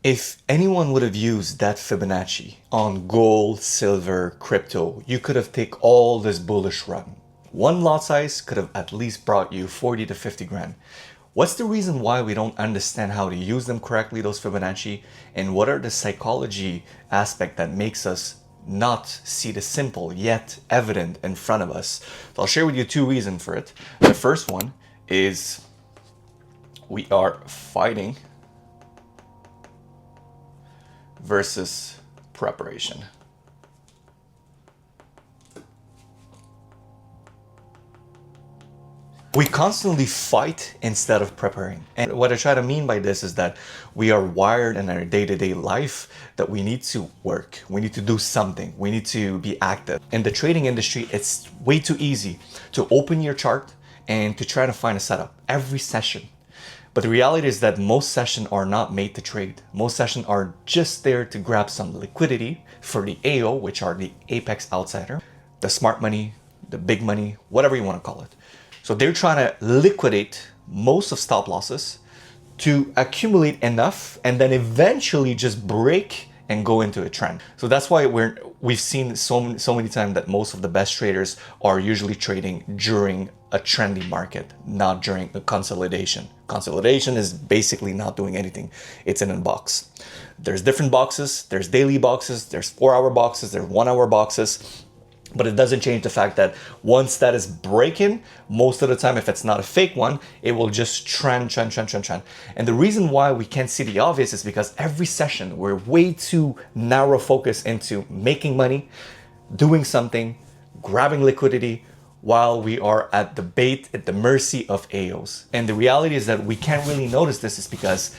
If anyone would have used that Fibonacci on gold, silver, crypto, you could have taken all this bullish run. One lot size could have at least brought you 40 to 50 grand. What's the reason why we don't understand how to use them correctly, those Fibonacci? And what are the psychology aspect that makes us not see the simple yet evident in front of us? So I'll share with you two reasons for it. The first one is we are fighting versus preparation. We constantly fight instead of preparing. And what I try to mean by this is that we are wired in our day-to-day life that we need to work. We need to do something. We need to be active. In the trading industry, it's way too easy to open your chart and to try to find a setup every session. But the reality is that most sessions are not made to trade. Most sessions are just there to grab some liquidity for the AO, which are the apex outsider, the smart money, the big money, whatever you want to call it. So they're trying to liquidate most of stop losses to accumulate enough and then eventually just break and go into a trend. So that's why we've seen so many times that most of the best traders are usually trading during a trendy market, not during a consolidation. Consolidation is basically not doing anything. It's in a box. There's different boxes. There's daily boxes. There's 4-hour boxes. There's 1-hour boxes. But it doesn't change the fact that once that is breaking, most of the time, if it's not a fake one, it will just trend. And the reason why we can't see the obvious is because every session, we're way too narrow focus into making money, doing something, grabbing liquidity, while we are at the mercy of AOs. And the reality is that we can't really notice this is because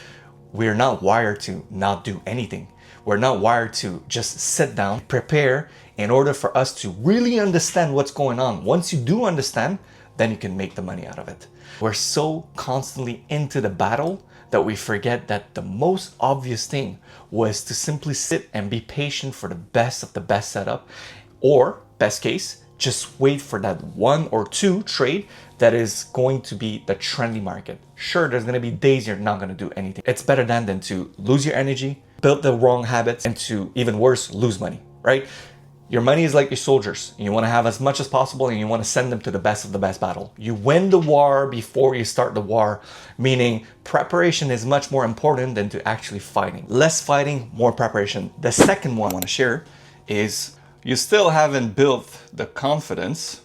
we're not wired to not do anything. We're not wired to just sit down, prepare in order for us to really understand what's going on. Once you do understand, then you can make the money out of it. We're so constantly into the battle that we forget that the most obvious thing was to simply sit and be patient for the best of the best setup, or best case, just wait for that 1 or 2 trade that is going to be the trendy market. Sure, there's going to be days you're not going to do anything. It's better than to lose your energy, build the wrong habits, and to, even worse, lose money, right? Your money is like your soldiers. You want to have as much as possible and you want to send them to the best of the best battle. You win the war before you start the war, meaning preparation is much more important than to actually fighting. Less fighting, more preparation. The second one I want to share is you still haven't built the confidence.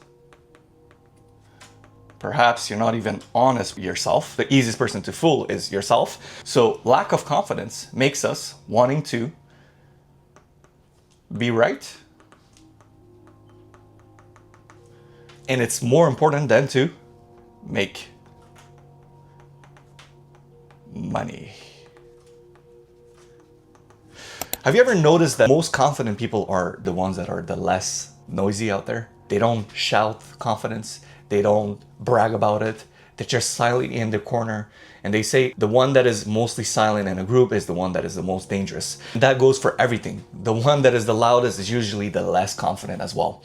Perhaps you're not even honest with yourself. The easiest person to fool is yourself. So lack of confidence makes us wanting to be right. And it's more important than to make money. Have you ever noticed that most confident people are the ones that are the less noisy out there? They don't shout confidence. They don't brag about it. They're just silently in their corner. And they say the one that is mostly silent in a group is the one that is the most dangerous. That goes for everything. The one that is the loudest is usually the less confident as well.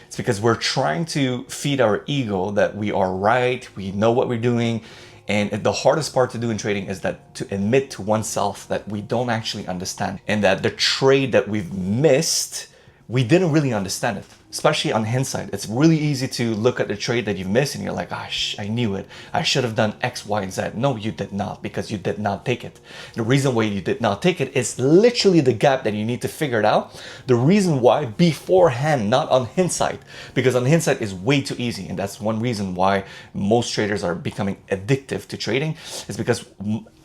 It's because we're trying to feed our ego that we are right, we know what we're doing. And the hardest part to do in trading is that to admit to oneself that we don't actually understand, and that the trade that we've missed, we didn't really understand it. Especially on hindsight, it's really easy to look at the trade that you missed and you're like, gosh, I knew it. I should have done X, Y, and Z. No, you did not, because you did not take it. The reason why you did not take it is literally the gap that you need to figure it out. The reason why beforehand, not on hindsight, because on hindsight is way too easy. And that's one reason why most traders are becoming addictive to trading, is because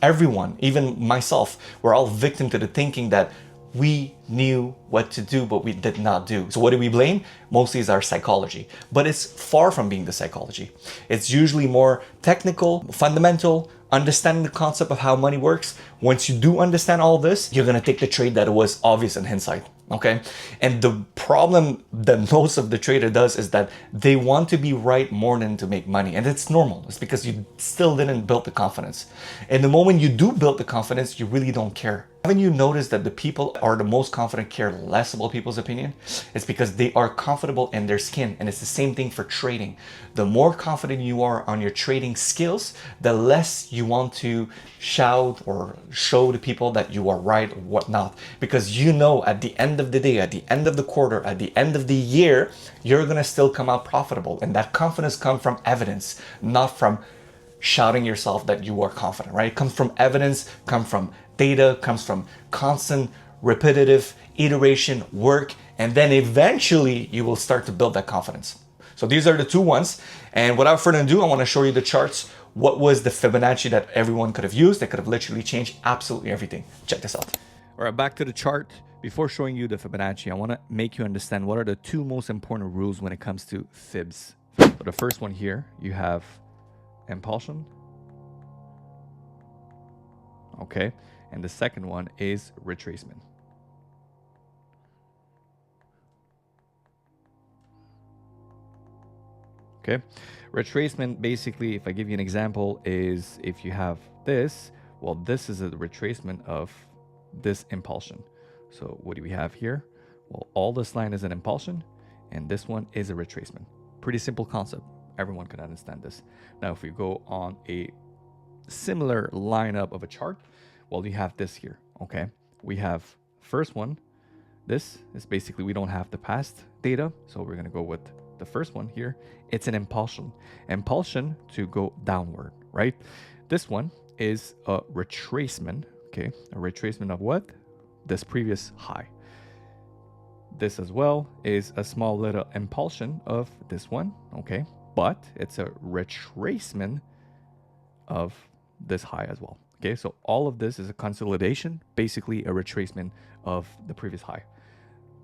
everyone, even myself, we're all victim to the thinking that we knew what to do, but we did not do. So what do we blame? Mostly is our psychology, but it's far from being the psychology. It's usually more technical, fundamental, understanding the concept of how money works. Once you do understand all this, you're gonna take the trade that was obvious in hindsight, okay? And the problem that most of the trader does is that they want to be right more than to make money. And it's normal. It's because you still didn't build the confidence. And the moment you do build the confidence, you really don't care. Haven't you noticed that the people are the most confident care less about people's opinion? It's because they are comfortable in their skin. And it's the same thing for trading. The more confident you are on your trading skills, the less you want to shout or show to people that you are right or whatnot. Because you know at the end of the day, at the end of the quarter, at the end of the year, you're going to still come out profitable. And that confidence comes from evidence, not from shouting yourself that you are confident, right? It comes from evidence, comes from data, comes from constant, repetitive iteration, work, and then eventually you will start to build that confidence. So these are the two ones. And without further ado, I want to show you the charts. What was the Fibonacci that everyone could have used? That could have literally changed absolutely everything. Check this out. All right, back to the chart. Before showing you the Fibonacci, I want to make you understand what are the two most important rules when it comes to fibs. So the first one here, you have impulsion. Okay. And the second one is retracement. Okay. Retracement, basically, if I give you an example, is if you have this, well, this is a retracement of this impulsion. So what do we have here? Well, all this line is an impulsion, and this one is a retracement. Pretty simple concept. Everyone can understand this. Now, if we go on a similar lineup of a chart, well, we have this here, okay? We have first one. This is basically, we don't have the past data, so we're gonna go with the first one here. It's an impulsion. Impulsion to go downward, right? This one is a retracement, okay? A retracement of what? This previous high. This as well is a small little impulsion of this one, okay? But it's a retracement of this high as well. Okay, so all of this is a consolidation, basically a retracement of the previous high.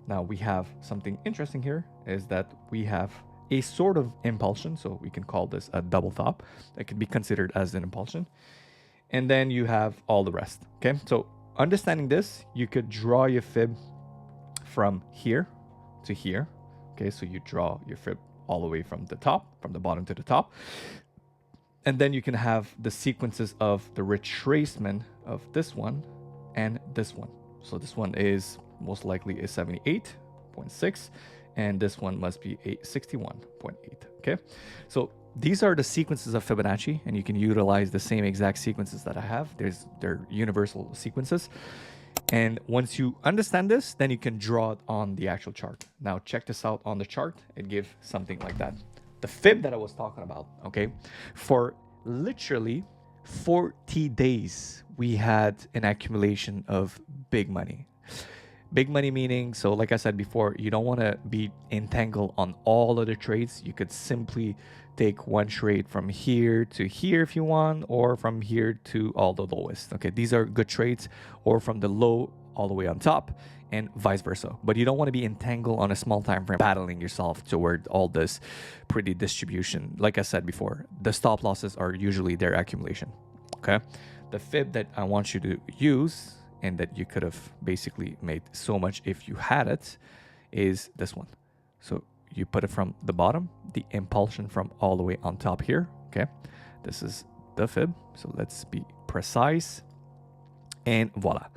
Now we have something interesting here is that we have a sort of impulsion, so we can call this a double top. That could be considered as an impulsion. And then you have all the rest. Okay, so understanding this, you could draw your fib from here to here. Okay, so you draw your fib all the way from the top, from the bottom to the top. And then you can have the sequences of the retracement of this one and this one. So this one is most likely a 78.6, and this one must be a 61.8. Okay, so these are the sequences of Fibonacci, and you can utilize the same exact sequences that I have. They're universal sequences. And once you understand this, then you can draw it on the actual chart. Now check this out on the chart. It gives something like that. The fib that I was talking about, okay, for literally 40 days, we had an accumulation of big money. Big money meaning, so like I said before, you don't want to be entangled on all of the trades. You could simply take one trade from here to here if you want, or from here to all the lowest. Okay, these are good trades, or from the low all the way on top, and vice versa. But you don't want to be entangled on a small time frame, battling yourself toward all this pretty distribution. Like I said before, the stop losses are usually their accumulation. Okay, the fib that I want you to use, and that you could have basically made so much if you had it, is this one. So you put it from the bottom, the impulsion from all the way on top here. Okay, this is the fib. So let's be precise, and voila.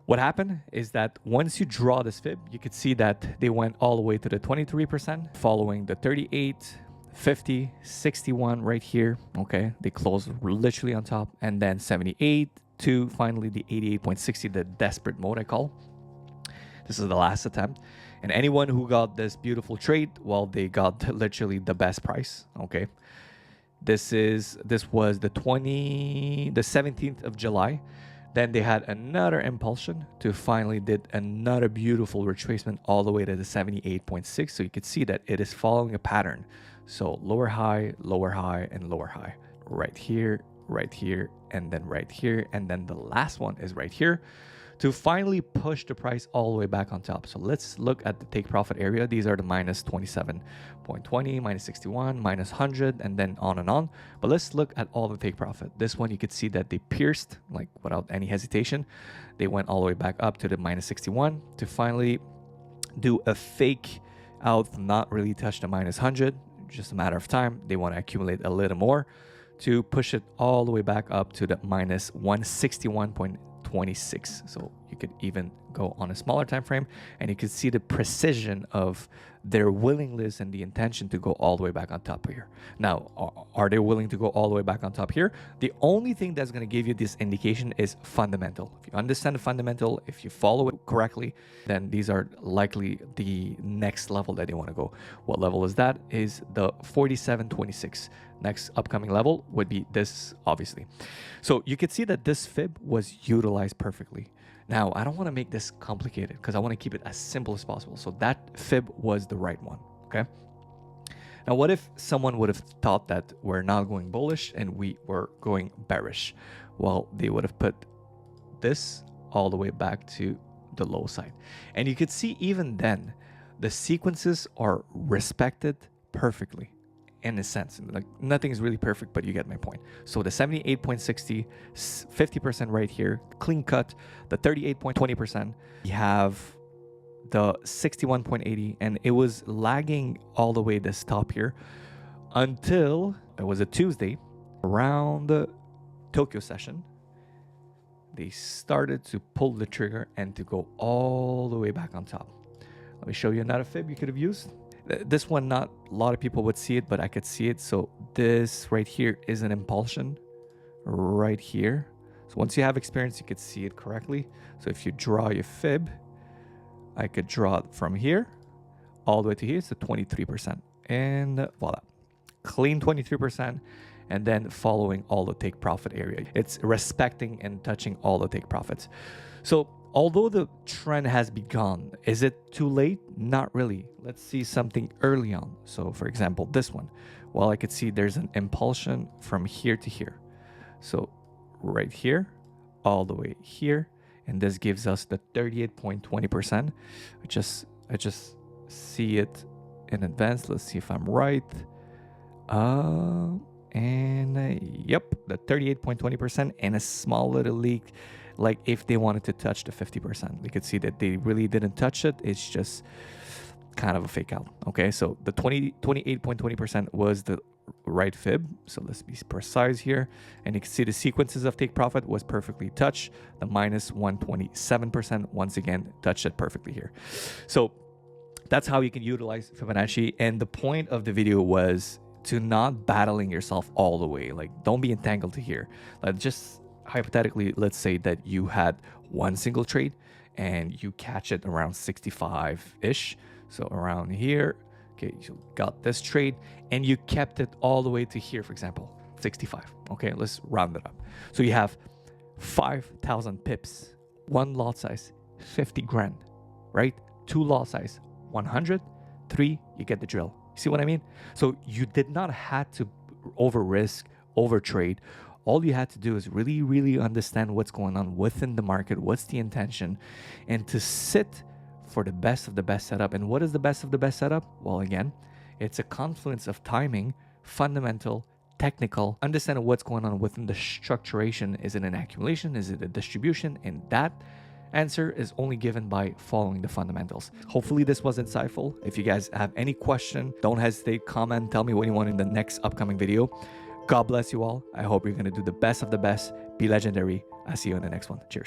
What happened is that once you draw this fib, you could see that they went all the way to the 23%, following the 38, 50, 61 right here. Okay, they closed literally on top, and then 78 to finally the 88.60, the desperate mode I call. This is the last attempt. And anyone who got this beautiful trade, well, they got literally the best price. Okay, this was the 17th of July. Then they had another impulsion to finally did another beautiful retracement all the way to the 78.6. So you could see that it is following a pattern. So lower high, and lower high. Right here, and then right here. And then the last one is right here to finally push the price all the way back on top. So let's look at the take profit area. These are the minus 27.20, minus 61, minus 100, and then on and on. But let's look at all the take profit. This one, you could see that they pierced, like without any hesitation. They went all the way back up to the minus 61 to finally do a fake out, not really touch the minus 100. Just a matter of time. They want to accumulate a little more to push it all the way back up to the minus 161.20, 26. So you could even go on a smaller time frame, and you could see the precision of their willingness and the intention to go all the way back on top here. Now, are they willing to go all the way back on top here? The only thing that's going to give you this indication is fundamental. If you understand the fundamental, if you follow it correctly, then these are likely the next level that they want to go. What level is that? Is the 47.26. Next upcoming level would be this, obviously. So you could see that this fib was utilized perfectly. Now, I don't want to make this complicated because I want to keep it as simple as possible. So that fib was the right one, okay? Now, what if someone would have thought that we're not going bullish and we were going bearish? Well, they would have put this all the way back to the low side. And you could see even then, the sequences are respected perfectly. In a sense, like nothing is really perfect, but you get my point. So the 78.60, 50% right here, clean cut, the 38.20%, you have the 61.80, and it was lagging all the way this top here until it was a Tuesday around the Tokyo session. They started to pull the trigger and to go all the way back on top. Let me show you another fib you could have used. This one, not a lot of people would see it, but I could see it. So this right here is an impulsion right here. So once you have experience, you could see it correctly. So if you draw your fib, I could draw it from here all the way to here. So 23%. And voila. Clean 23%. And then following all the take profit area. It's respecting and touching all the take profits. So although the trend has begun, is it too late? Not really. Let's see something early on. So for example, this one. Well, I could see there's an impulsion from here to here. So right here, all the way here. And this gives us the 38.20%. I just see it in advance. Let's see if I'm right. Yep, the 38.20% and a small little leak. Like if they wanted to touch the 50%, we could see that they really didn't touch it. It's just kind of a fake out. Okay, so the 28.20% was the right fib. So let's be precise here. And you can see the sequences of take profit was perfectly touched. The minus 127%, once again, touched it perfectly here. So that's how you can utilize Fibonacci. And the point of the video was to not battling yourself all the way. Like don't be entangled to here. Like just hypothetically, let's say that you had one single trade and you catch it around 65-ish. So around here, okay, you got this trade and you kept it all the way to here, for example, 65. Okay, let's round it up. So you have 5,000 pips, one lot size, 50 grand, right? Two lot size, 100, three, you get the drill. You see what I mean? So you did not have to over risk, over trade. All you had to do is really, really understand what's going on within the market, what's the intention, and to sit for the best of the best setup. And what is the best of the best setup? Well, again, it's a confluence of timing, fundamental, technical, understanding what's going on within the structuration. Is it an accumulation? Is it a distribution? And that answer is only given by following the fundamentals. Hopefully this was insightful. If you guys have any question, don't hesitate, comment, tell me what you want in the next upcoming video. God bless you all. I hope you're going to do the best of the best. Be legendary. I'll see you in the next one. Cheers.